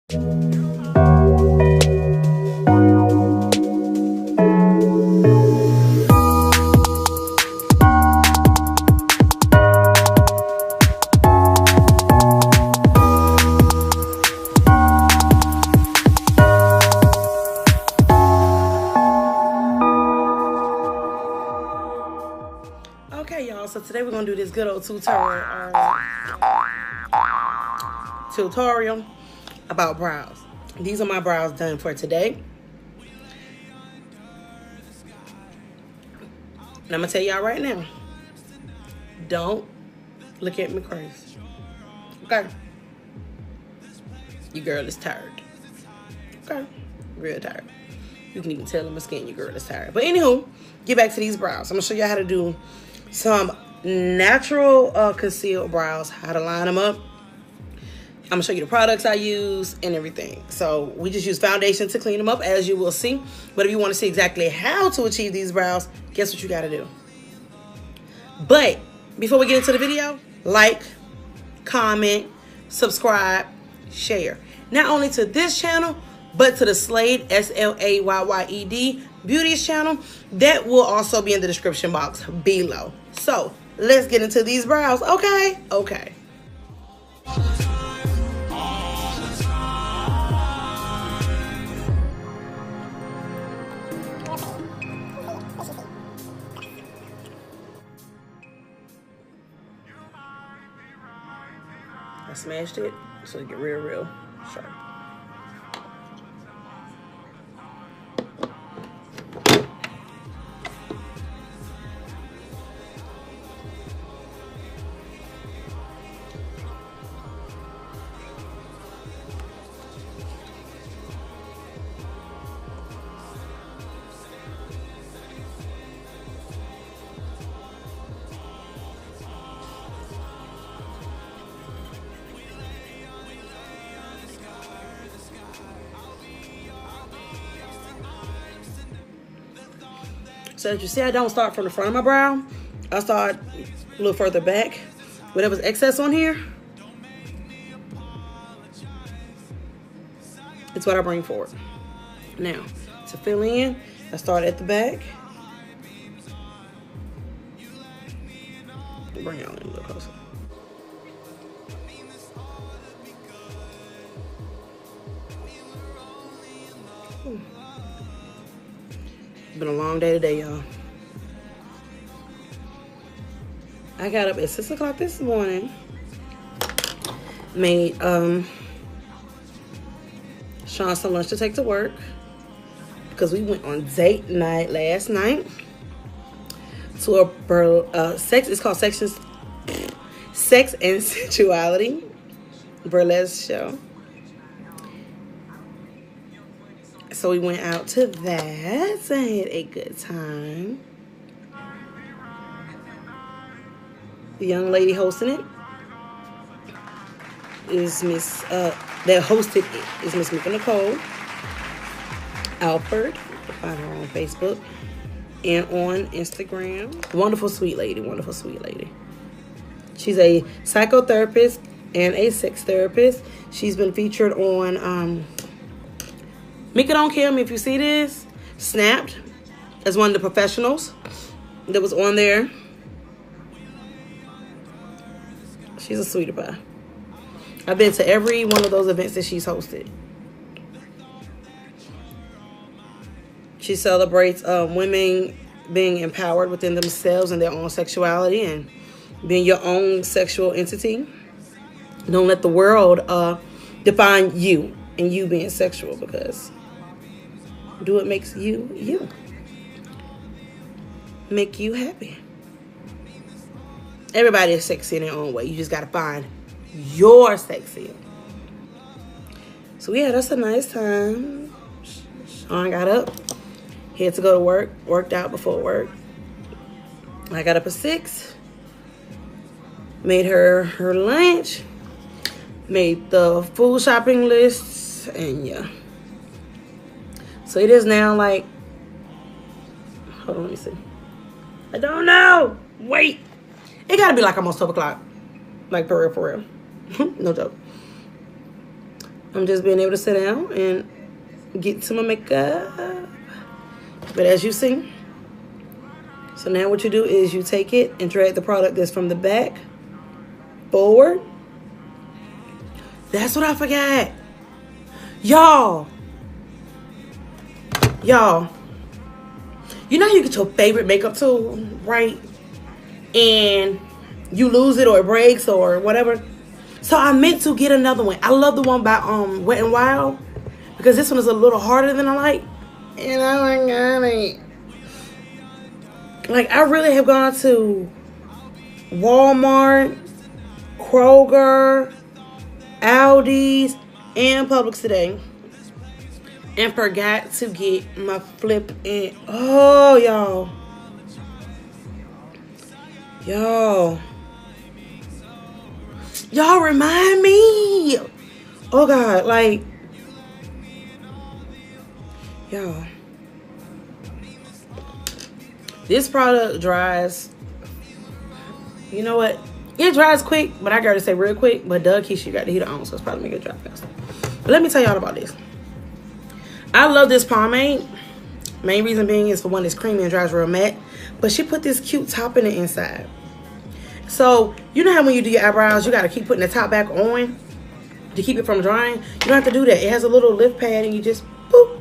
Okay, y'all, so today we're gonna do this good old tutorial about brows. These are my brows done for today. And I'm gonna tell y'all right now, don't look at me crazy. Okay? Your girl is tired. Okay? Real tired. You can even tell in my skin your girl is tired. But anywho, get back to these brows. I'm gonna show you how to do some natural concealed brows, how to line them up. I'm gonna show you the products I use and everything. So we just use foundation to clean them up, as you will see. But if you want to see exactly how to achieve these brows, guess what you gotta do. But before we get into the video, like, comment, subscribe, share. Not only to this channel, but to the Slayed, SLAYYED Beauties channel. That will also be in the description box below. So let's get into these brows. Okay? Okay. I smashed it so it get real sharp. So as you see, I don't start from the front of my brow. I start a little further back. Whatever's excess on here, it's what I bring forward. Now, to fill in, I start at the back. Bring y'all in a little closer. It's been a long day today, y'all. I got up at 6 o'clock this morning. Made Sean some lunch to take to work because we went on date night last night to a it's called Sex and Sensuality burlesque show. So we went out to that and had a good time. The young lady hosting it is Miss, that hosted it is Miss Nicole Alford. You can find her on Facebook and on Instagram. Wonderful, sweet lady. Wonderful, sweet lady. She's a psychotherapist and a sex therapist. She's been featured on Mika Don't Kill Me, if you see this, Snapped as one of the professionals that was on there. She's a sweetie pie. I've been to every one of those events that she's hosted. She celebrates women being empowered within themselves and their own sexuality and being your own sexual entity. Don't let the world define you and you being sexual, because do what makes you you. Make you happy. Everybody is sexy in their own way. You just got to find your sexy. So yeah, that's a nice time. Sean got up. He had to go to work. Worked out before work. I got up at 6. Made her lunch. Made the food shopping lists. And yeah. So it is now like, hold on, let me see. I don't know. Wait. It gotta be like almost 12 o'clock. Like for real, for real. No joke. I'm just being able to sit down and get to my makeup. But as you see, so now what you do is you take it and drag the product that's from the back forward. That's what I forgot. Y'all, you know you get your favorite makeup tool, right? And you lose it or it breaks or whatever. So I meant to get another one. I love the one by Wet n Wild because this one is a little harder than I like. And I got it. Like, I really have gone to Walmart, Kroger, Aldi's, and Publix today and forgot to get my flip in. Oh, y'all. Y'all remind me. Oh, God. Like, y'all. This product dries. You know what? It dries quick, but I gotta say real quick. But Lakeysha, you got the heater on, so it's probably make it dry faster. But let me tell y'all about this. I love this pomade. Main reason being is for one, it's creamy and dries real matte. But she put this cute top in the inside. So you know how when you do your eyebrows, you gotta keep putting the top back on to keep it from drying. You don't have to do that. It has a little lift pad, and you just boop.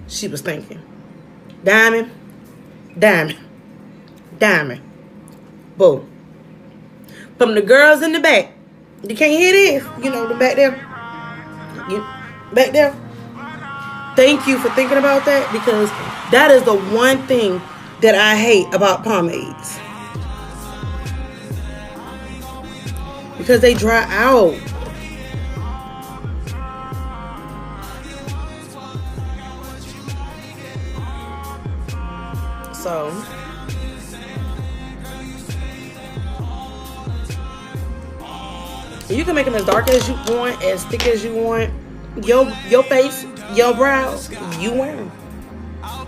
She was thinking. Diamond, diamond, diamond, boom. From the girls in the back, you can't hear this. You know, the back there. Back there. Thank you for thinking about that, because that is the one thing that I hate about pomades. Because they dry out. So you can make them as dark as you want, as thick as you want. Your face, your brows, you wear them. So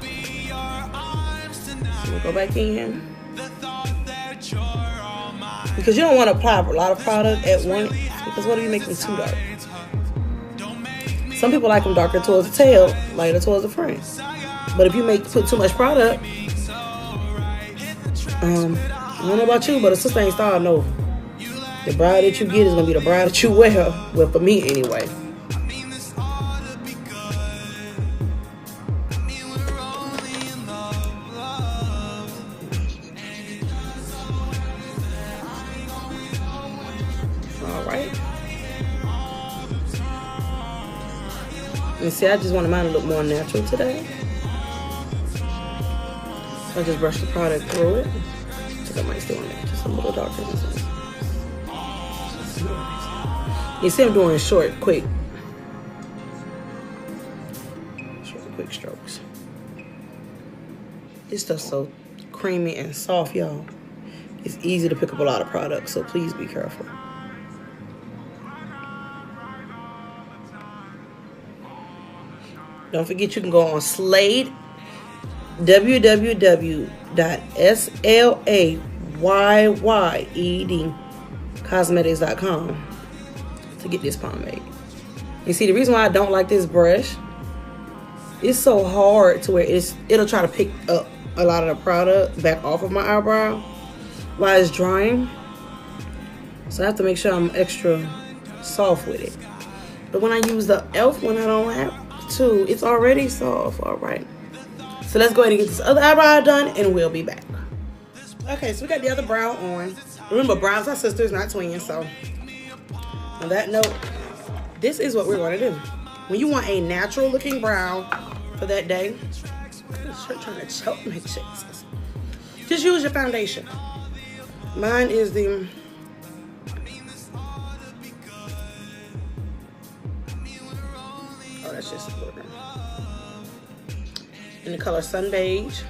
we'll go back in. Because you don't want to apply a lot of product at once, because what if you make them too dark? Some people like them darker towards the tail, lighter towards the front. But if you put too much product, I don't know about you, but a sister ain't starting over. The brow that you get is going to be the brow that you wear. Well, for me anyway. Alright. And see, I just want mine to look more natural today. I just brush the product through it. I think I might still want it just a little darker. You see I'm doing short, quick strokes. This stuff's so creamy and soft, y'all. It's easy to pick up a lot of products, so please be careful. Don't forget you can go on Slayed, www.SlayyedCosmetics.com to get this pomade. You see, the reason why I don't like this brush, it's so hard to where it'll try to pick up a lot of the product back off of my eyebrow while it's drying. So I have to make sure I'm extra soft with it. But when I use the e.l.f. one, I don't have to. It's already soft. All right. So let's go ahead and get this other eyebrow done, and we'll be back. Okay, so we got the other brow on. Remember, brows are sisters, not twins. So on that note, this is what we're going to do. When you want a natural looking brow for that day, I'm trying to choke me, Jesus. Just use your foundation. Mine is the that's just a little bit. In the color Sun Beige.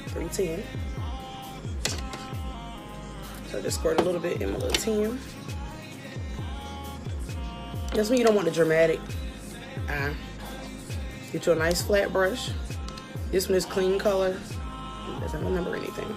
310. So just squirt a little bit in my little 10. That's when you don't want the dramatic eye. Get you a nice flat brush. This one is clean color. It doesn't remember anything.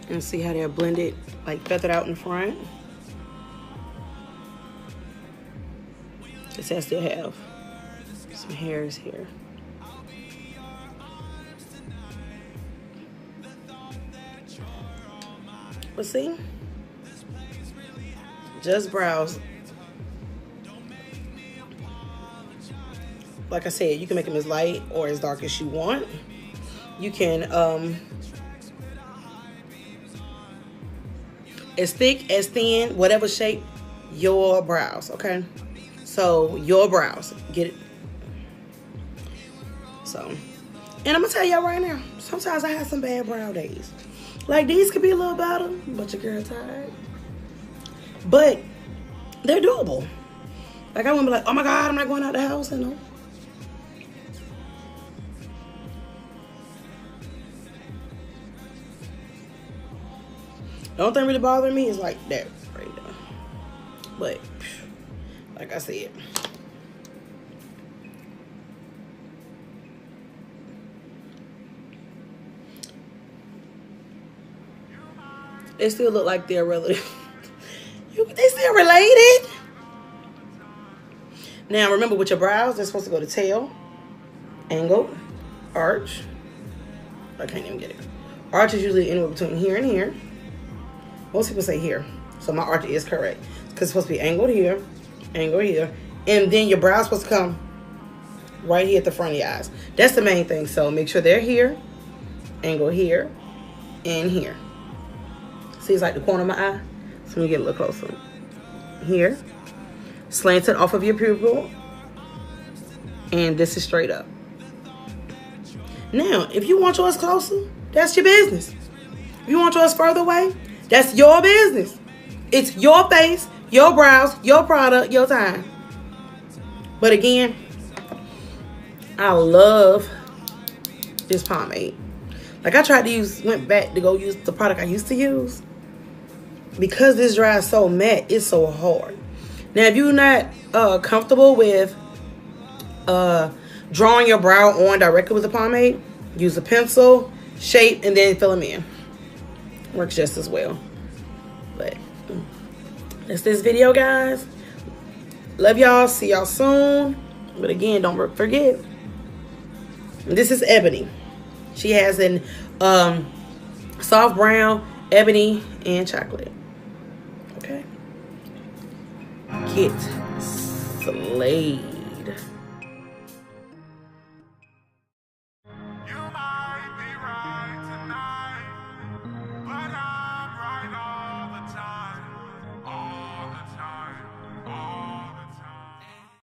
And see how they're blended, like feathered out in front. Because I still have some hairs here. But see, just brows. Like I said, you can make them as light or as dark as you want. You can as thick, as thin, whatever shape your brows, okay? So your brows, get it? So, and I'm gonna tell y'all right now, sometimes I have some bad brow days. Like these could be a little better, but your girl tired. But they're doable. Like I wouldn't be like, oh my God, I'm not going out the house, you know? The only thing really bothering me is like that right there. But like I said, they still look like they're relative. They still related. Now remember, with your brows, they're supposed to go to tail, angle, arch. I can't even get it. Arch is usually anywhere between here and here. Most people say here, so my arch is correct. Because it's supposed to be angled here, and then your brow's supposed to come right here at the front of your eyes. That's the main thing. So make sure they're here, angle here, and here. See, it's like the corner of my eye. So let me get a little closer. Here, slanted off of your pupil, and this is straight up. Now, if you want yours closer, that's your business. If you want yours further away, that's your business. It's your face, your brows, your product, your time. But again, I love this pomade. Like I tried to went back to go use the product I used to use. Because this dry is so matte, it's so hard. Now, if you're not comfortable with drawing your brow on directly with the pomade, use a pencil, shape, and then fill them in. Works just as well. But that's this video, guys. Love y'all. See y'all soon. But again, don't forget, this is Ebony. She has an soft brown, ebony, and chocolate. Okay. Get slayed.